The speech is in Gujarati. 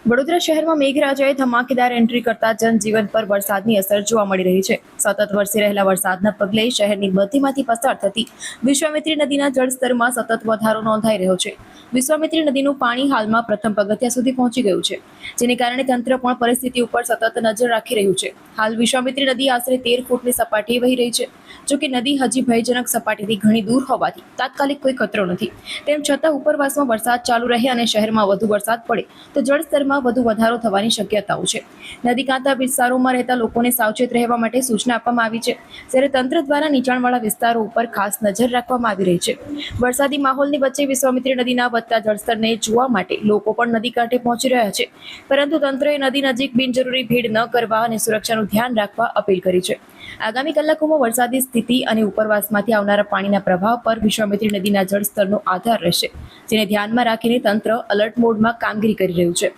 વડોદરા શહેરમાં મેઘરાજાએ ધમાકેદાર એન્ટ્રી કરતા જનજીવન પર વરસાદની અસર જોવા મળી રહી છે। સતત વરસી રહેલા વરસાદના પગલે શહેરની મધ્યમાંથી પસાર થતી વિશ્વામિત્રી નદીના જળસ્તરમાં સતત વધારો નોંધાઈ રહ્યો છે। વિશ્વામિત્રી નદીનું પાણી હાલમાં પ્રથમ પગથિયા સુધી પહોંચી ગયું છે, જેને કારણે તંત્ર પણ પરિસ્થિતિ ઉપર સતત નજર રાખી રહ્યું છે। હાલ વિશ્વામિત્રી નદી આશરે 13 ફૂટની સપાટીએ વહી રહી છે। જો કે નદી હજી ભયજનક સપાટીથી ઘણી દૂર હોવાથી તાત્કાલિક કોઈ ખતરો નથી। તેમ છતાં ઉપરવાસમાં વરસાદ ચાલુ રહે અને શહેરમાં વધુ વરસાદ પડે તો જળસ્તરમાં વધુ વધારો થવાની શક્યતાઓ છે। નદી કાંઠા વિસ્તારોમાં રહેતા લોકોને સાવચેત રહેવા માટે સૂચના આપવામાં આવી છે, જ્યારે તંત્ર દ્વારા નીચાણવાળા વિસ્તારો ઉપર ખાસ નજર રાખવામાં આવી રહી છે। વરસાદી માહોલની વચ્ચે વિશ્વામિત્રી નદીના વધતા જળસ્તરને જોવા માટે લોકો પણ નદી કાંઠે પહોંચી રહ્યા છે, પરંતુ તંત્રએ નદી નજીક બિનજરૂરી ભીડ ન કરવા અને સુરક્ષાનું ધ્યાન રાખવા અપીલ કરી છે। આગામી કલાકોમાં વરસાદી સ્થિતિ અને ઉપરવાસમાંથી આવનારા પાણીના પ્રવાહ પર વિશ્વામિત્રી નદીના જળસ્તરનો આધાર રહેશે, જેને ધ્યાનમાં રાખીને તંત્ર અલર્ટ મોડમાં કામગીરી કરી રહ્યું છે।